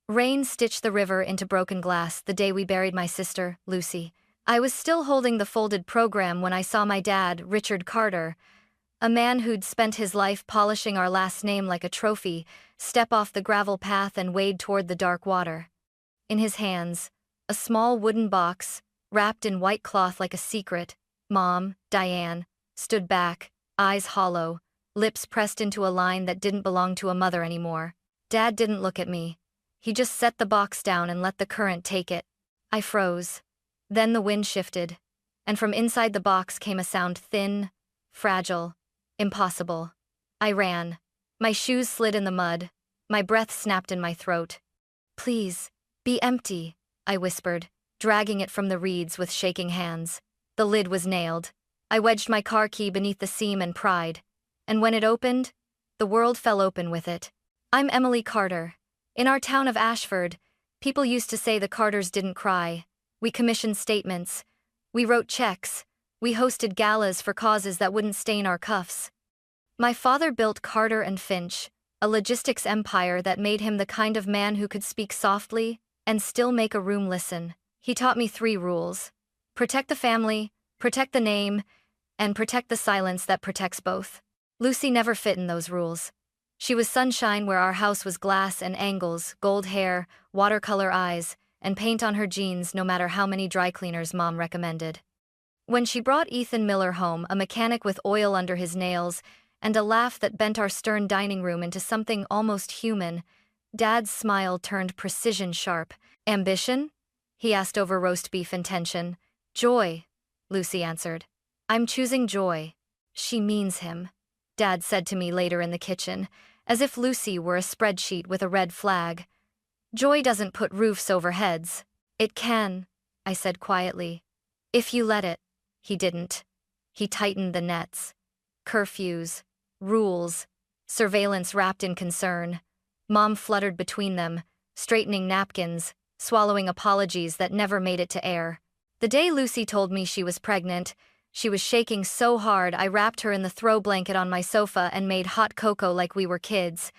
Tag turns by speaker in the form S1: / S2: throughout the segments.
S1: Rain stitched the river into broken glass the day we buried my sister, Lucy. I was still holding the folded program when I saw my dad, Richard Carter, a man who'd spent his life polishing our last name like a trophy, step off the gravel path and wade toward the dark water. In his hands, a small wooden box, wrapped in white cloth like a secret. Mom, Diane, stood back, eyes hollow, lips pressed into a line that didn't belong to a mother anymore. Dad didn't look at me. He just set the box down and let the current take it. I froze. Then the wind shifted, and from inside the box came a sound thin, fragile, impossible. I ran. My shoes slid in the mud. My breath snapped in my throat. "Please, be empty," I whispered, dragging it from the reeds with shaking hands. The lid was nailed. I wedged my car key beneath the seam and pried. And when it opened, the world fell open with it. I'm Emily Carter. In our town of Ashford, people used to say the Carters didn't cry. We commissioned statements. We wrote checks. We hosted galas for causes that wouldn't stain our cuffs. My father built Carter and Finch, a logistics empire that made him the kind of man who could speak softly and still make a room listen. He taught me 3 rules. Protect the family, protect the name, and protect the silence that protects both. Lucy never fit in those rules. She was sunshine where our house was glass and angles, gold hair, watercolor eyes, and paint on her jeans no matter how many dry cleaners Mom recommended. When she brought Ethan Miller home, a mechanic with oil under his nails and a laugh that bent our stern dining room into something almost human, Dad's smile turned precision sharp. "Ambition?" he asked over roast beef and tension. "Joy," Lucy answered. "I'm choosing joy." "She means him," Dad said to me later in the kitchen, as if Lucy were a spreadsheet with a red flag. "Joy doesn't put roofs over heads." "It can," I said quietly. "If you let it." He didn't. He tightened the nets. Curfews, rules, surveillance wrapped in concern. Mom fluttered between them, straightening napkins, swallowing apologies that never made it to air. The day Lucy told me she was pregnant, she was shaking so hard I wrapped her in the throw blanket on my sofa and made hot cocoa like we were kids.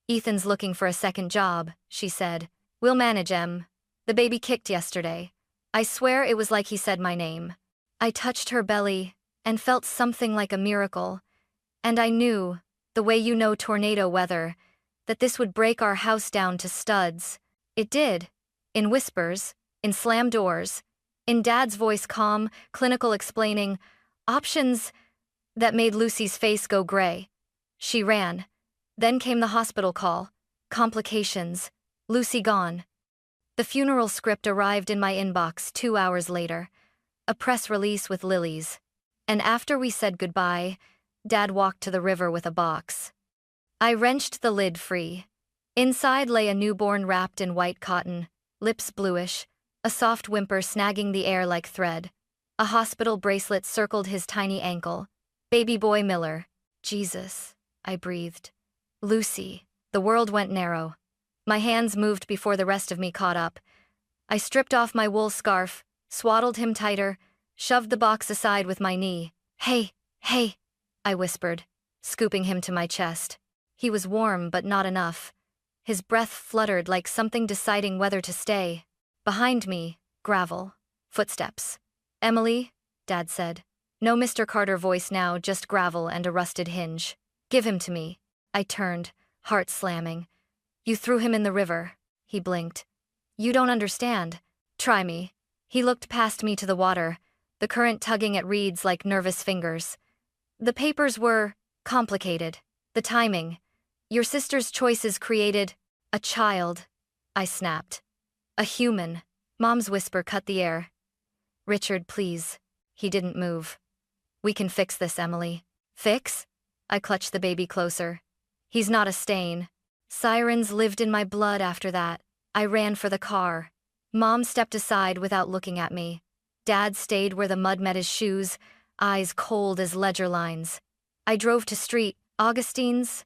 S1: "Ethan's looking for a second job," she said. "We'll manage, Em. The baby kicked yesterday." I swear it was like he said my name. I touched her belly and felt something like a miracle. And I knew, the way you know tornado weather, that this would break our house down to studs. It did. In whispers, in slammed doors, in Dad's voice calm, clinical explaining, options that made Lucy's face go gray. She ran. Then came the hospital call. Complications. Lucy gone. The funeral script arrived in my inbox 2 hours later. A press release with lilies. And after we said goodbye, Dad walked to the river with a box. I wrenched the lid free. Inside lay a newborn wrapped in white cotton, lips bluish, a soft whimper snagging the air like thread. A hospital bracelet circled his tiny ankle. "Baby boy Miller." "Jesus," I breathed. "Lucy." The world went narrow. My hands moved before the rest of me caught up. I stripped off my wool scarf, swaddled him tighter, shoved the box aside with my knee. Hey," I whispered, scooping him to my chest. He was warm but not enough. His breath fluttered like something deciding whether to stay. Behind me, gravel. Footsteps. "Emily," Dad said. No Mr. Carter voice now, just gravel and a rusted hinge. "Give him to me." I turned, heart slamming. "You threw him in the river." He blinked. "You don't understand. Try me." He looked past me to the water, the current tugging at reeds like nervous fingers. "The papers were complicated. The timing. Your sister's choices created a child." I snapped. "A human." Mom's whisper cut the air. "Richard, please." He didn't move. "We can fix this, Emily." "Fix?" I clutched the baby closer. "He's not a stain." Sirens lived in my blood after that. I ran for the car. Mom stepped aside without looking at me. Dad stayed where the mud met his shoes, eyes cold as ledger lines. I drove to Street Augustine's,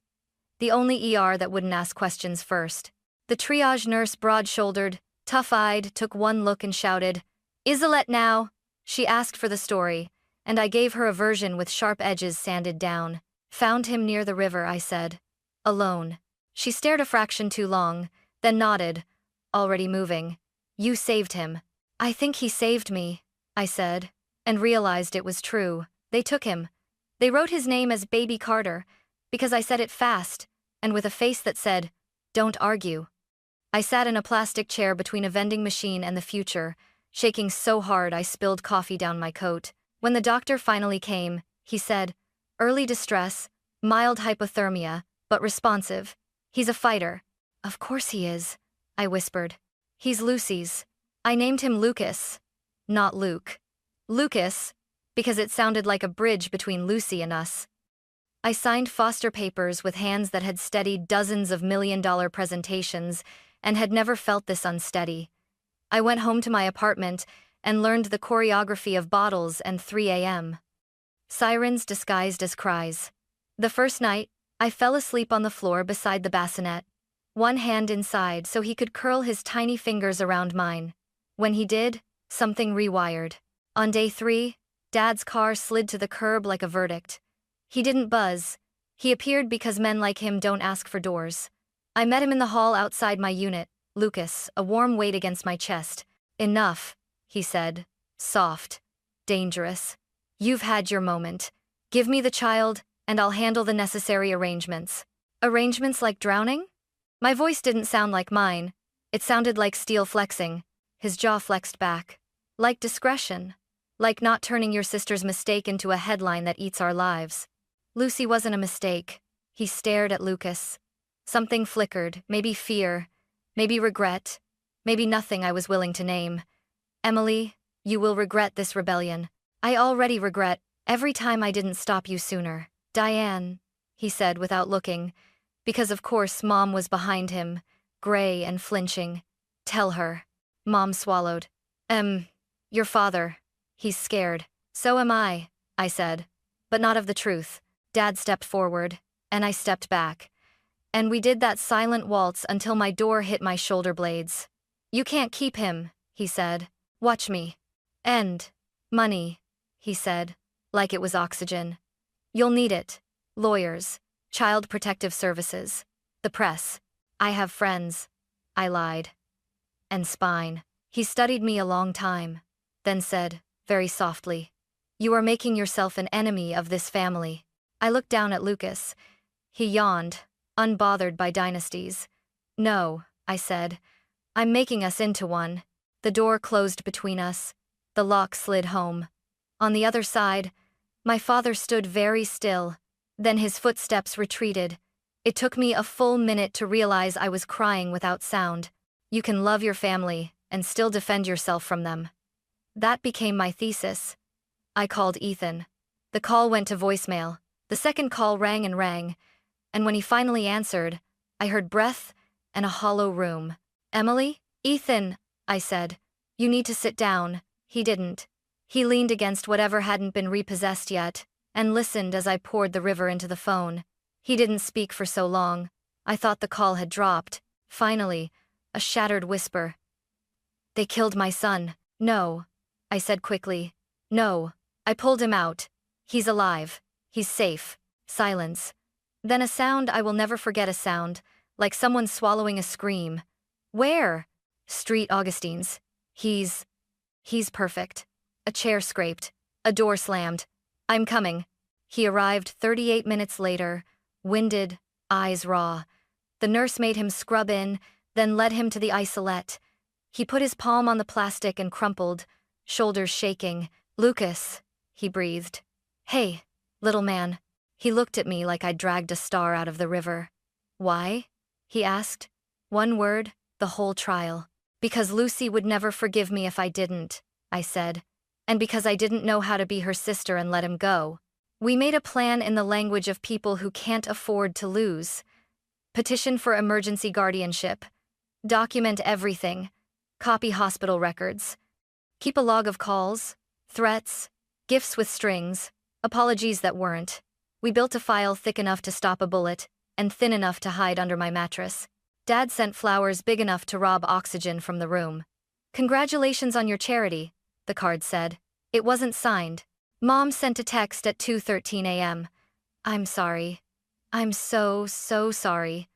S1: the only ER that wouldn't ask questions first. The triage nurse, broad-shouldered, tough-eyed, took one look and shouted, "Isolette now!" She asked for the story, and I gave her a version with sharp edges sanded down. "Found him near the river," I said. "Alone." She stared a fraction too long, then nodded, already moving. You saved him. I think he saved me, I said, and realized it was true. They took him. They wrote his name as Baby Carter, because I said it fast, and with a face that said, "Don't argue." I sat in a plastic chair between a vending machine and the future, shaking so hard I spilled coffee down my coat. When the doctor finally came, he said, "Early distress, mild hypothermia, but responsive. He's a fighter." "Of course he is," I whispered. "He's Lucy's." I named him Lucas, not Luke. Lucas, because it sounded like a bridge between Lucy and us. I signed foster papers with hands that had steadied dozens of million-dollar presentations and had never felt this unsteady. I went home to my apartment and learned the choreography of bottles and 3 a.m. Sirens disguised as cries. The first night, I fell asleep on the floor beside the bassinet, one hand inside so he could curl his tiny fingers around mine. When he did, something rewired. On day 3, Dad's car slid to the curb like a verdict. He didn't buzz. He appeared because men like him don't ask for doors. I met him in the hall outside my unit, Lucas, a warm weight against my chest. "Enough," he said, soft, dangerous. "You've had your moment. Give me the child, and I'll handle the necessary arrangements." Arrangements like drowning? My voice didn't sound like mine. It sounded like steel flexing. His jaw flexed back. "Like discretion. Like not turning your sister's mistake into a headline that eats our lives." Lucy wasn't a mistake. He stared at Lucas. Something flickered, maybe fear, maybe regret, maybe nothing I was willing to name. "Emily, you will regret this rebellion. I already regret every time I didn't stop you sooner." "Diane," he said without looking, because of course Mom was behind him, gray and flinching. "Tell her." Mom swallowed. Your father. He's scared." "So am I," I said, "but not of the truth." Dad stepped forward, and I stepped back. And we did that silent waltz until my door hit my shoulder blades. "You can't keep him," he said. "Watch me." "And money," he said, like it was oxygen. "You'll need it. Lawyers, child protective services, the press. I have friends." I lied. "And spine." He studied me a long time, then said, very softly, "You are making yourself an enemy of this family." I looked down at Lucas. He yawned, unbothered by dynasties. "No," I said, "I'm making us into one." The door closed between us. The lock slid home. On the other side, my father stood very still. Then his footsteps retreated. It took me a full minute to realize I was crying without sound. "You can love your family and still defend yourself from them." That became my thesis. I called Ethan. The call went to voicemail. The second call rang, and when he finally answered, I heard breath and a hollow room. "Emily?" "Ethan," I said. "You need to sit down." He didn't. He leaned against whatever hadn't been repossessed yet, and listened as I poured the river into the phone. He didn't speak for so long. I thought the call had dropped. Finally, a shattered whisper. "They killed my son." "No," I said quickly. "No." I pulled him out. "He's alive. He's safe." Silence. Then a sound I will never forget, a sound, like someone swallowing a scream. "Where?" "Street Augustine's. He's perfect." A chair scraped. A door slammed. "I'm coming." He arrived 38 minutes later, winded, eyes raw. The nurse made him scrub in, then led him to the isolette. He put his palm on the plastic and crumpled, shoulders shaking. "Lucas," he breathed. "Hey, little man." He looked at me like I'd dragged a star out of the river. "Why?" he asked. One word, the whole trial. "Because Lucy would never forgive me if I didn't," I said. "And because I didn't know how to be her sister and let him go." We made a plan in the language of people who can't afford to lose. Petition for emergency guardianship. Document everything. Copy hospital records. Keep a log of calls, threats, gifts with strings, apologies that weren't. We built a file thick enough to stop a bullet, and thin enough to hide under my mattress. Dad sent flowers big enough to rob oxygen from the room. "Congratulations on your charity," the card said. It wasn't signed. Mom sent a text at 2:13 a.m. "I'm sorry. I'm so sorry."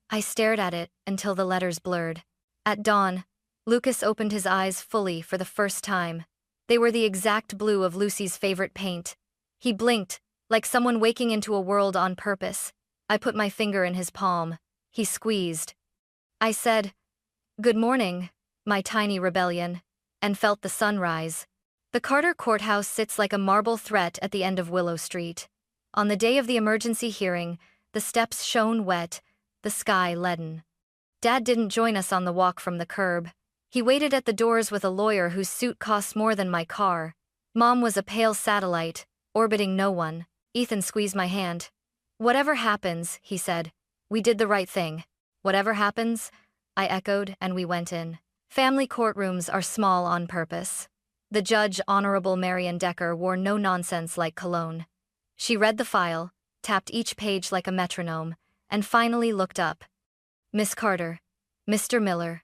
S1: I stared at it until the letters blurred. At dawn, Lucas opened his eyes fully for the first time. They were the exact blue of Lucy's favorite paint. He blinked, like someone waking into a world on purpose. I put my finger in his palm. He squeezed. I said, "Good morning, my tiny rebellion," and felt the sunrise. The Carter courthouse sits like a marble threat at the end of Willow Street. On the day of the emergency hearing, the steps shone wet, the sky leaden. Dad didn't join us on the walk from the curb. He waited at the doors with a lawyer whose suit cost more than my car. Mom was a pale satellite, orbiting no one. Ethan squeezed my hand. "Whatever happens," he said, "we did the right thing." "Whatever happens?" I echoed, and we went in. Family courtrooms are small on purpose. The judge, Honorable Marion Decker, wore no-nonsense like cologne. She read the file, tapped each page like a metronome, and finally looked up. "Miss Carter, Mr. Miller,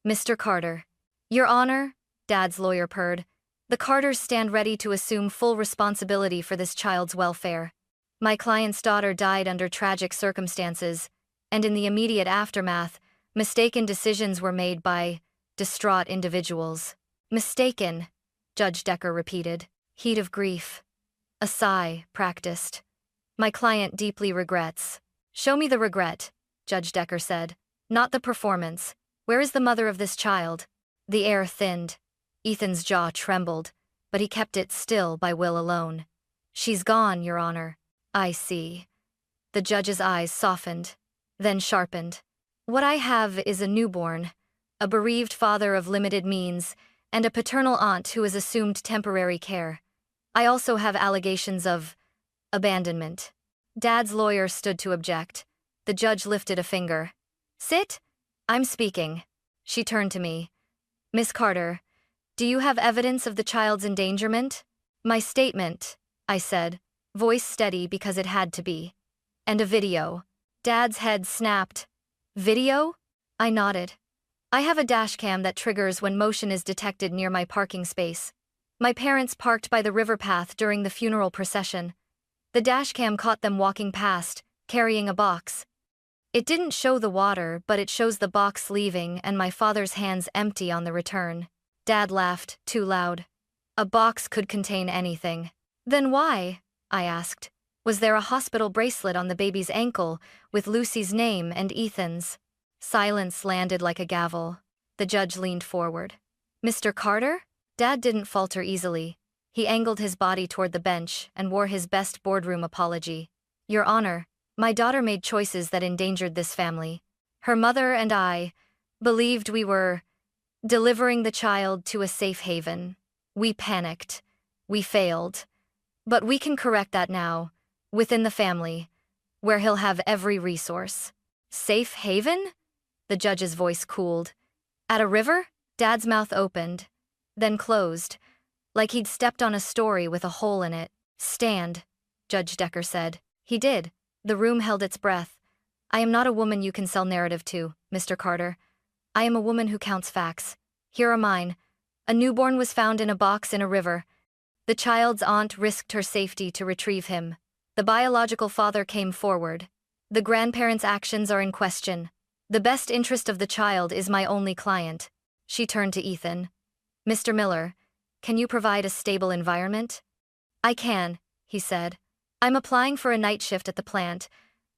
S1: Mr. Carter." "Your Honor," Dad's lawyer purred, "the Carters stand ready to assume full responsibility for this child's welfare. My client's daughter died under tragic circumstances, and in the immediate aftermath, mistaken decisions were made by distraught individuals." "Mistaken," Judge Decker repeated. Heat of grief. A sigh practiced. "My client deeply regrets." "Show me the regret," Judge Decker said. "Not the performance. Where is the mother of this child?" The air thinned. Ethan's jaw trembled, but he kept it still by will alone. "She's gone, Your Honor." "I see." The judge's eyes softened, then sharpened. "What I have is a newborn, a bereaved father of limited means, and a paternal aunt who has assumed temporary care. I also have allegations of abandonment." Dad's lawyer stood to object. The judge lifted a finger. "Sit. I'm speaking." She turned to me. "Miss Carter, do you have evidence of the child's endangerment?" "My statement," I said, voice steady because it had to be. "And a video." Dad's head snapped. "Video?" I nodded. "I have a dashcam that triggers when motion is detected near my parking space. My parents parked by the river path during the funeral procession. The dashcam caught them walking past, carrying a box. It didn't show the water, but it shows the box leaving and my father's hands empty on the return." Dad laughed, too loud. "A box could contain anything." "Then why?" I asked. "Was there a hospital bracelet on the baby's ankle with Lucy's name and Ethan's?" Silence landed like a gavel. The judge leaned forward. "Mr. Carter?" Dad didn't falter easily. He angled his body toward the bench and wore his best boardroom apology. "Your Honor, my daughter made choices that endangered this family. Her mother and I believed we were delivering the child to a safe haven. We panicked. We failed. But we can correct that now, within the family, where he'll have every resource." "Safe haven?" The judge's voice cooled. "At a river?" Dad's mouth opened, then closed, like he'd stepped on a story with a hole in it. "Stand," Judge Decker said. He did. The room held its breath. "I am not a woman you can sell narrative to, Mr. Carter. I am a woman who counts facts. Here are mine. A newborn was found in a box in a river. The child's aunt risked her safety to retrieve him. The biological father came forward. The grandparents' actions are in question. The best interest of the child is my only client." She turned to Ethan. "Mr. Miller, can you provide a stable environment?" "I can," he said. "I'm applying for a night shift at the plant.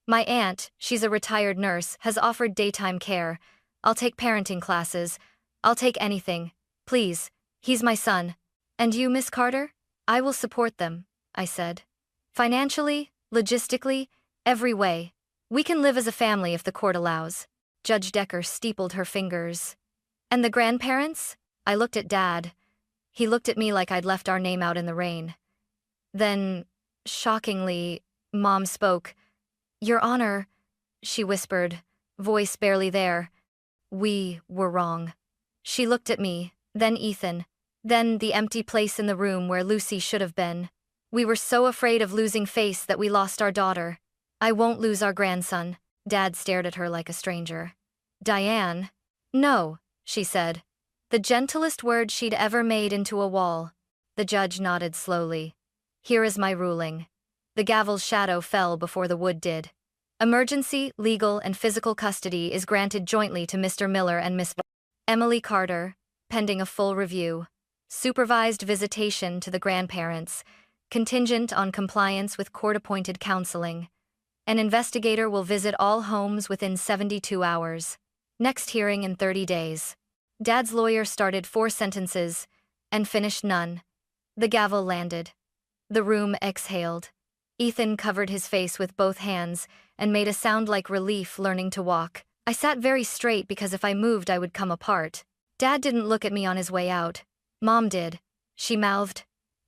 S1: My aunt, she's a retired nurse, has offered daytime care. I'll take parenting classes. I'll take anything. Please, he's my son." "And you, Miss Carter?" "I will support them," I said. "Financially, logistically, every way. We can live as a family if the court allows." Judge Decker steepled her fingers. "And the grandparents?" I looked at Dad. He looked at me like I'd left our name out in the rain. Then, shockingly, Mom spoke. "Your Honor," she whispered, voice barely there. "We were wrong." She looked at me, then Ethan, then the empty place in the room where Lucy should have been. "We were so afraid of losing face that we lost our daughter. I won't lose our grandson." Dad stared at her like a stranger. "Diane?" "No," she said. The gentlest word she'd ever made into a wall. The judge nodded slowly. "Here is my ruling." The gavel's shadow fell before the wood did. "Emergency, legal, and physical custody is granted jointly to Mr. Miller and Miss Emily Carter, pending a full review. Supervised visitation to the grandparents, contingent on compliance with court-appointed counseling. An investigator will visit all homes within 72 hours. Next hearing in 30 days. Dad's lawyer started 4 sentences and finished none. The gavel landed. The room exhaled. Ethan covered his face with both hands and made a sound like relief learning to walk. I sat very straight because if I moved I would come apart. Dad didn't look at me on his way out. Mom did. She mouthed,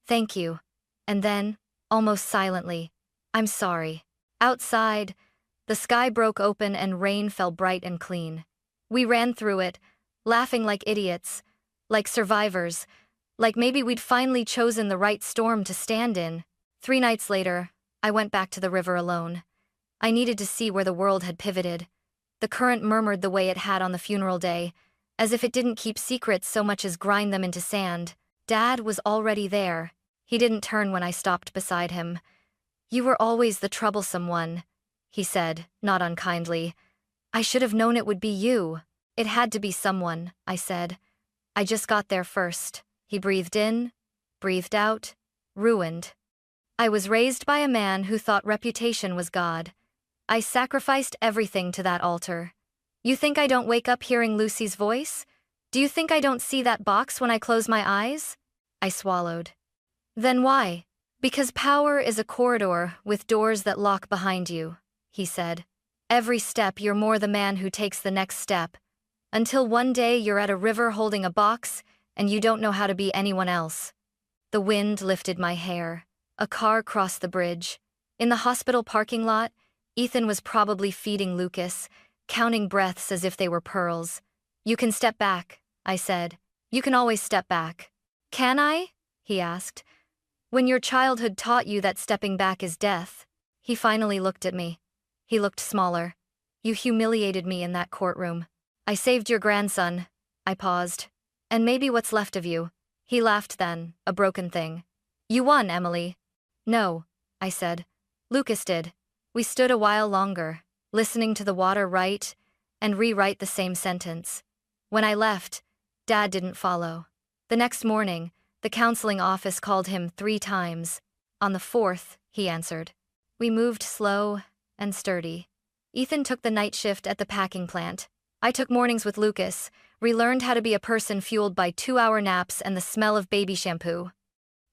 S1: "Thank you." And then, almost silently, "I'm sorry." Outside, the sky broke open and rain fell bright and clean. We ran through it, laughing like idiots, like survivors, like maybe we'd finally chosen the right storm to stand in. 3 nights later, I went back to the river alone. I needed to see where the world had pivoted. The current murmured the way it had on the funeral day, as if it didn't keep secrets so much as grind them into sand. Dad was already there. He didn't turn when I stopped beside him. "You were always the troublesome one," he said, not unkindly. "I should have known it would be you." "It had to be someone," I said. "I just got there first." He breathed in, breathed out, ruined. I was raised by a man who thought reputation was God. I sacrificed everything to that altar. You think I don't wake up hearing Lucy's voice? Do you think I don't see that box when I close my eyes? I swallowed. Then why? Because power is a corridor with doors that lock behind you, he said. Every step you're more the man who takes the next step. Until one day you're at a river holding a box and you don't know how to be anyone else. The wind lifted my hair. A car crossed the bridge. In the hospital parking lot, Ethan was probably feeding Lucas, counting breaths as if they were pearls. "You can step back," I said. "You can always step back." "Can I?" he asked. "When your childhood taught you that stepping back is death." He finally looked at me. He looked smaller. "You humiliated me in that courtroom." "I saved your grandson." I paused. "And maybe what's left of you." He laughed then, a broken thing. "You won, Emily." "No," I said. "Lucas did." We stood a while longer, listening to the water write and rewrite the same sentence. When I left, Dad didn't follow. The next morning, the counseling office called him 3 times. On the 4th, he answered. We moved slow and sturdy. Ethan took the night shift at the packing plant. I took mornings with Lucas, relearned how to be a person fueled by 2-hour naps and the smell of baby shampoo.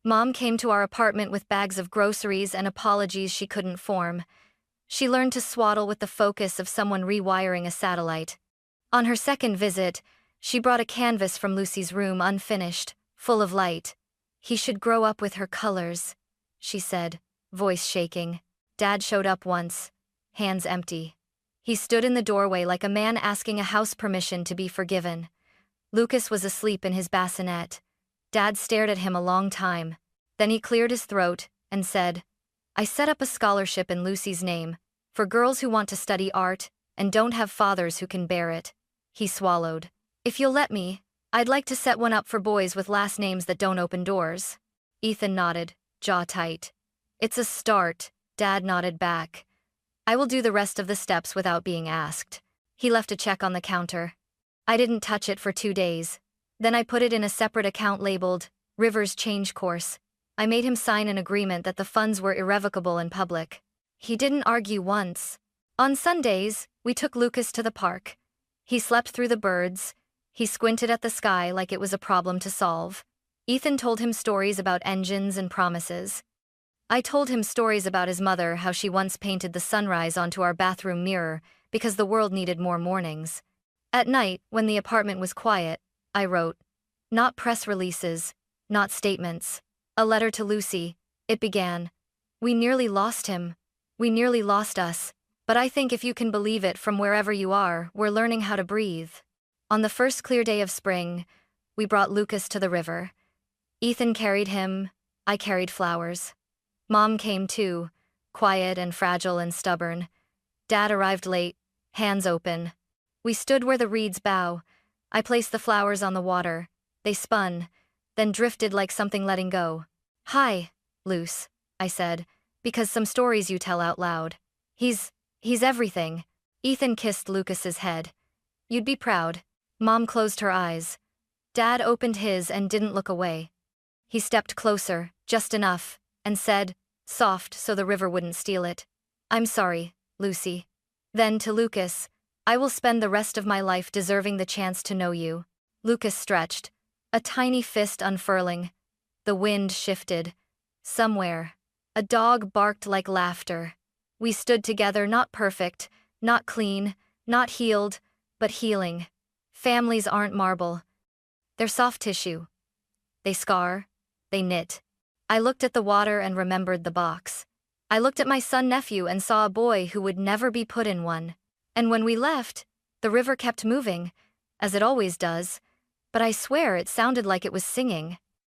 S1: Mom came to our apartment with bags of groceries and apologies she couldn't form. She learned to swaddle with the focus of someone rewiring a satellite. On her second visit, she brought a canvas from Lucy's room unfinished, full of light. "He should grow up with her colors," she said, voice shaking. Dad showed up once, hands empty. He stood in the doorway like a man asking a house permission to be forgiven. Lucas was asleep in his bassinet. Dad stared at him a long time. Then he cleared his throat and said, "I set up a scholarship in Lucy's name, for girls who want to study art and don't have fathers who can bear it." He swallowed. "If you'll let me, I'd like to set one up for boys with last names that don't open doors." Ethan nodded, jaw tight. "It's a start," Dad nodded back. "I will do the rest of the steps without being asked." He left a check on the counter. I didn't touch it for 2 days. Then I put it in a separate account labeled, Rivers Change Course. I made him sign an agreement that the funds were irrevocable in public. He didn't argue once. On Sundays, we took Lucas to the park. He slept through the birds. He squinted at the sky like it was a problem to solve. Ethan told him stories about engines and promises. I told him stories about his mother, how she once painted the sunrise onto our bathroom mirror because the world needed more mornings. At night, when the apartment was quiet, I wrote. Not press releases, not statements. A letter to Lucy. It began. "We nearly lost him. We nearly lost us. But I think if you can believe it from wherever you are, we're learning how to breathe." On the first clear day of spring, we brought Lucas to the river. Ethan carried him, I carried flowers. Mom came too, quiet and fragile and stubborn. Dad arrived late, hands open. We stood where the reeds bow. I placed the flowers on the water. They spun, then drifted like something letting go. "Hi, Luce," I said, "because some stories you tell out loud. He's everything." Ethan kissed Lucas's head. "You'd be proud." Mom closed her eyes. Dad opened his and didn't look away. He stepped closer, just enough, and said, soft so the river wouldn't steal it, "I'm sorry, Lucy." Then to Lucas, "I will spend the rest of my life deserving the chance to know you." Lucas stretched, a tiny fist unfurling. The wind shifted. Somewhere, a dog barked like laughter. We stood together, not perfect, not clean, not healed, but healing. Families aren't marble. They're soft tissue. They scar, they knit. I looked at the water and remembered the box. I looked at my son-nephew and saw a boy who would never be put in one. And when we left, the river kept moving, as it always does, but I swear it sounded like it was singing.